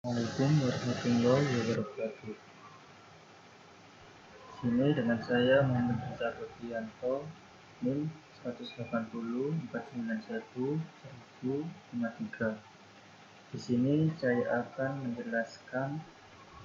Assalamualaikum warahmatullahi wabarakatuh. Sini dengan saya Muhammad Reza Robianto, NIM 18049111053. Di sini saya akan menjelaskan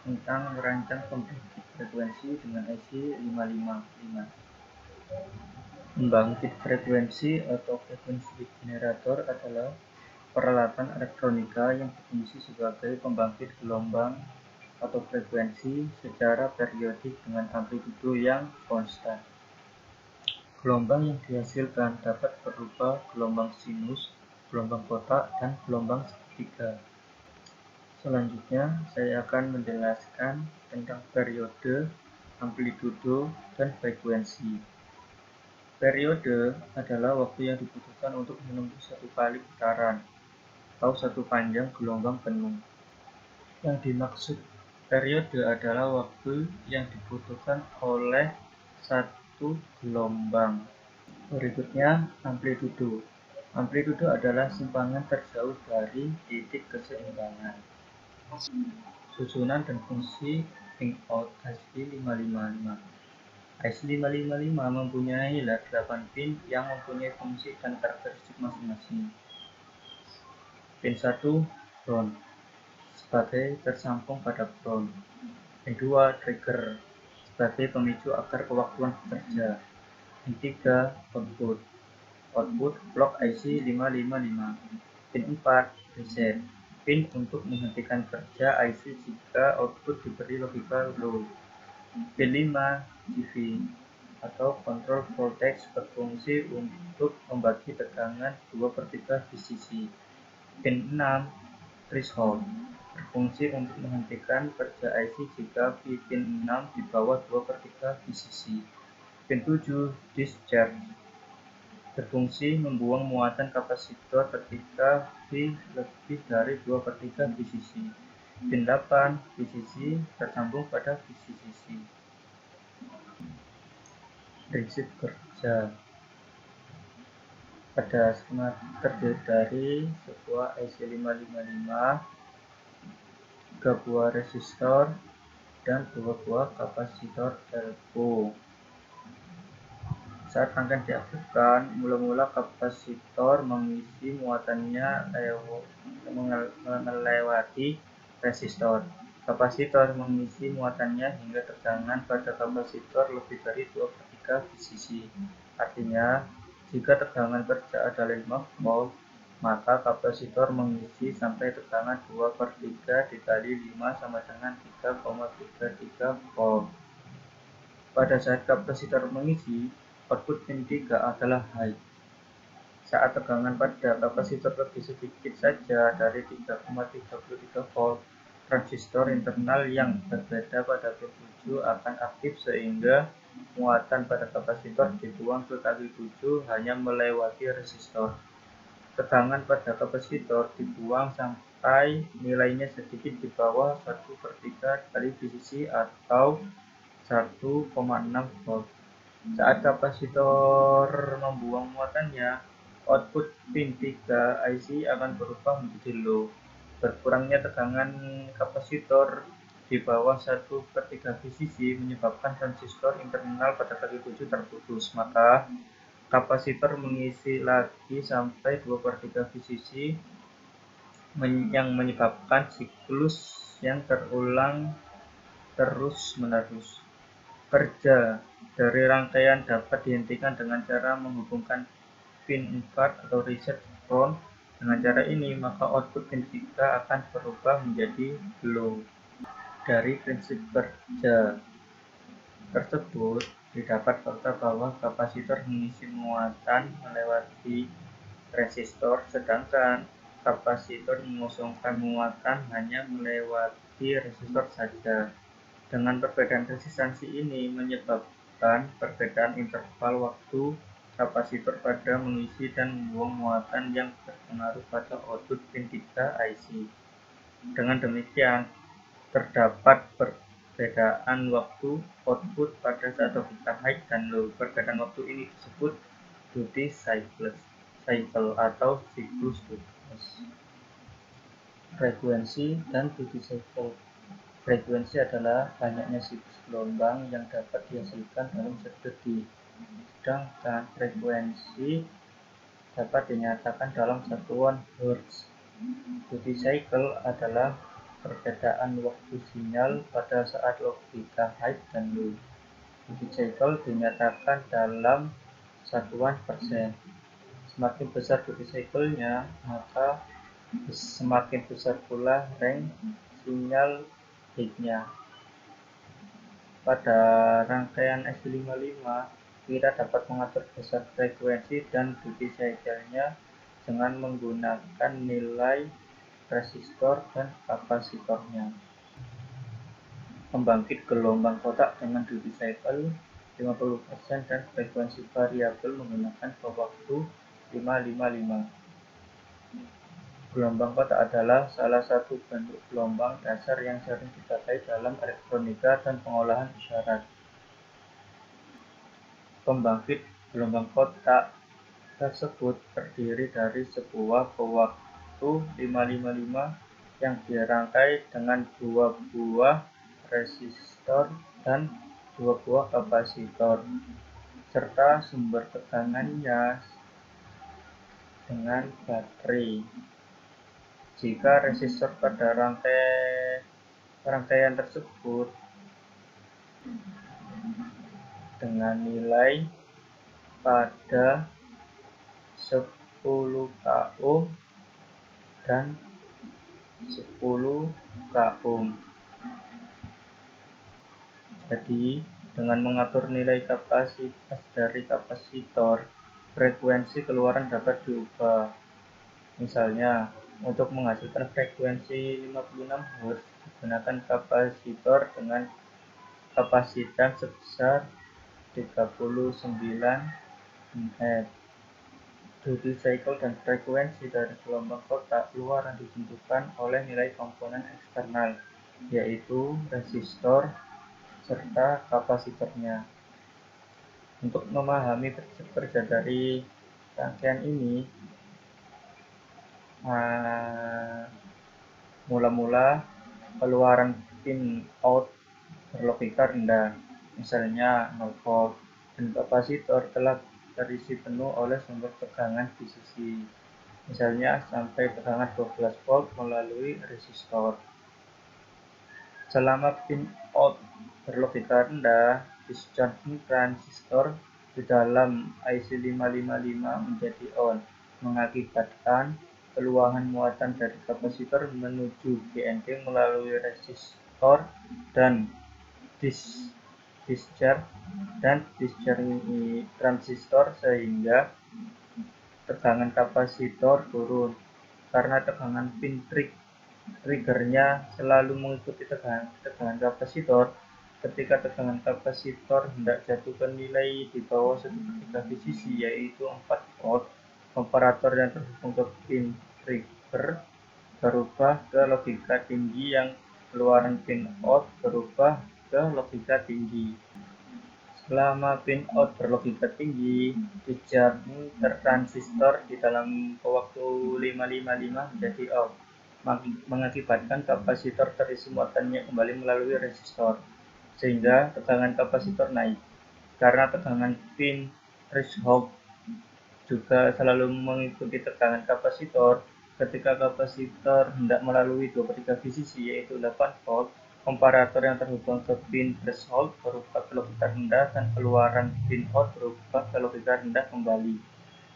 tentang merancang pembangkit frekuensi dengan IC 555. Pembangkit frekuensi atau frekuensi generator adalah peralatan elektronika yang berfungsi sebagai pembangkit gelombang atau frekuensi secara periodik dengan amplitudo yang konstan. Gelombang yang dihasilkan dapat berupa gelombang sinus, gelombang kotak, dan gelombang segitiga. Selanjutnya, saya akan menjelaskan tentang periode, amplitudo, dan frekuensi. Periode adalah waktu yang dibutuhkan untuk menempuh satu kali putaran atau satu panjang gelombang penuh. Yang dimaksud periode adalah waktu yang dibutuhkan oleh satu gelombang. Berikutnya, amplitudo. Amplitudo adalah simpangan terjauh dari titik keseimbangan. Susunan dan fungsi pin-out IC 555. IC 555 mempunyai 8 pin yang mempunyai fungsi dan karakteristik masing-masing. Pin 1 ground sebagai tersambung pada ground. Pin 2 trigger sebagai pemicu agar kewaktuan bekerja. Pin 3 output clock IC 555. Pin 4 reset pin untuk menghentikan kerja IC jika output diberi logika low. Pin 5 CV atau control voltage berfungsi untuk membagi tegangan 2/3 VCC. Pin 6 threshold berfungsi untuk menghentikan kerja IC jika pin 6 di bawah 2/3 VCC. Pin 7 discharge berfungsi membuang muatan kapasitor ketika V lebih dari 2/3 VCC. Pin 8 VCC tersambung pada VCC. Prinsip kerja pada skema terdiri dari sebuah IC 555, 3 buah resistor, dan 2 buah kapasitor elko. Saat rangkaian diaktifkan, mula-mula kapasitor mengisi muatannya melewati resistor. Kapasitor mengisi muatannya hingga tegangan pada kapasitor lebih dari 2/3 VCC. Artinya, jika tegangan kerja adalah 5 volt, maka kapasitor mengisi sampai tegangan 2/3 dikali 5 sama dengan 3,33 volt. Pada saat kapasitor mengisi, output pin 3 adalah high. Saat tegangan pada kapasitor lebih sedikit saja dari 3,33 volt, transistor internal yang berbeda pada pin 7 akan aktif sehingga muatan pada kapasitor dibuang ke kaki 7 hanya melewati resistor. Tegangan pada kapasitor dibuang sampai nilainya sedikit di bawah 1/3 kali VCC atau 1,6 volt. Saat kapasitor membuang muatannya, output pin 3 IC akan berubah menjadi low. Berkurangnya tegangan kapasitor di bawah 1/3 VCC menyebabkan transistor internal pada kaki 7 terputus, maka kapasitor mengisi lagi sampai 2/3 VCC yang menyebabkan siklus yang terulang terus-menerus. Kerja dari rangkaian dapat dihentikan dengan cara menghubungkan pin 4 atau reset ground. Dengan cara ini, maka output pin 3 akan berubah menjadi low. Dari prinsip kerja tersebut, didapat fakta bahwa kapasitor mengisi muatan melewati resistor, sedangkan kapasitor mengosongkan muatan hanya melewati resistor saja. Dengan perbedaan resistansi ini menyebabkan perbedaan interval waktu kapasitor pada mengisi dan membuang muatan yang berpengaruh pada output pin 3 IC. Dengan demikian, terdapat perbedaan waktu output pada saat logika high dan low. Perbedaan waktu ini disebut duty cycle atau siklus Dubus. Frekuensi dan duty cycle. Frekuensi adalah banyaknya siklus gelombang yang dapat dihasilkan dalam satu detik, sedangkan frekuensi dapat dinyatakan dalam satuan hertz. Duty cycle adalah perbedaan waktu sinyal pada saat logika high dan low. Duty cycle dinyatakan dalam satuan persen. Semakin besar duty cycle-nya, maka semakin besar pula range sinyal bit-nya. Pada rangkaian S55, kita dapat mengatur besar frekuensi dan duty cycle-nya dengan menggunakan nilai resistor dan kapasitornya. Pembangkit gelombang kotak dengan duty cycle 50% dan frekuensi variabel menggunakan waktu 555. Gelombang kotak adalah salah satu bentuk gelombang dasar yang sering dipakai dalam elektronika dan pengolahan isyarat. Pembangkit gelombang kotak tersebut terdiri dari sebuah pewaktu 555 yang dirangkai dengan 2 buah resistor dan 2 buah kapasitor, serta sumber tegangannya dengan baterai. Jika resistor pada rangkaian tersebut dengan nilai pada 10 k ohm dan 10 k ohm. Jadi, dengan mengatur nilai kapasitas dari kapasitor, frekuensi keluaran dapat diubah. Misalnya, untuk menghasilkan frekuensi 56 Hz, gunakan kapasitor dengan kapasitas sebesar 39 mH. Duty cycle dan frekuensi dari gelombang kotak keluaran ditentukan oleh nilai komponen eksternal, yaitu resistor serta kapasitornya. Untuk memahami prinsip kerja dari rangkaian ini, mula-mula keluaran pin out berlogika rendah, misalnya 0 volt, dan kapasitor telah terisi penuh oleh sumber tegangan DC, misalnya sampai tegangan 12 volt melalui resistor. Selama pin out berlogika rendah, discharging transistor di dalam IC555 menjadi on, mengakibatkan keluaran muatan dari kapasitor menuju GND melalui resistor dan discharge transistor, sehingga tegangan kapasitor turun. Karena tegangan pin triggernya selalu mengikuti tegangan kapasitor, ketika tegangan kapasitor hendak jatuh ke nilai di bawah 1/3 VCC, yaitu 4 volt, komparator yang terhubung ke pin trigger berubah ke logika tinggi yang keluaran pin out berubah ke logika tinggi. Selama pin out berlogika tinggi, discharging transistor di dalam waktu 555 menjadi off, mengakibatkan kapasitor terisi muatannya kembali melalui resistor, sehingga tegangan kapasitor naik. Karena tegangan pin threshold juga selalu mengikuti tegangan kapasitor, ketika kapasitor hendak melalui 2/3 VCC, yaitu 8 volt, komparator yang terhubung ke pin threshold berubah ke logika rendah dan keluaran pin out berubah ke logika rendah kembali,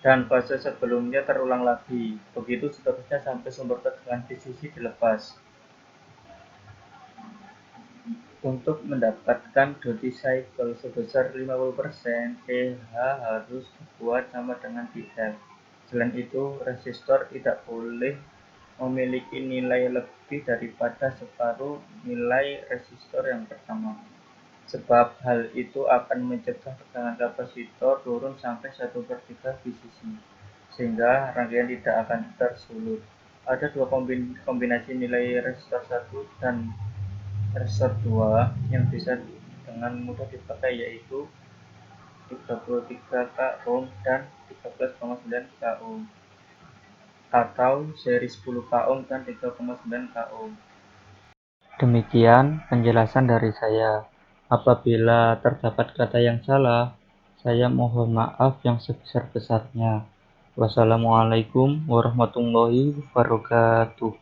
dan fase sebelumnya terulang lagi. Begitu seterusnya sampai sumber tegangan VCC dilepas. Untuk mendapatkan duty cycle sebesar 50%, pH harus dibuat sama dengan PL. Selain itu, resistor tidak boleh memiliki nilai lebih daripada separuh nilai resistor yang pertama, sebab hal itu akan mencegah tegangan kapasitor turun sampai 1/3 VCC, sehingga rangkaian tidak akan tersulut. Ada dua kombinasi nilai resistor 1 dan resistor 2 yang bisa dengan mudah dipakai, yaitu 33 k ohm dan 13,9 k ohm. atau seri 10 k ohm dan 3,9 k ohm. Demikian penjelasan dari saya. Apabila terdapat kata yang salah, saya mohon maaf yang sebesar-besarnya. Wassalamualaikum warahmatullahi wabarakatuh.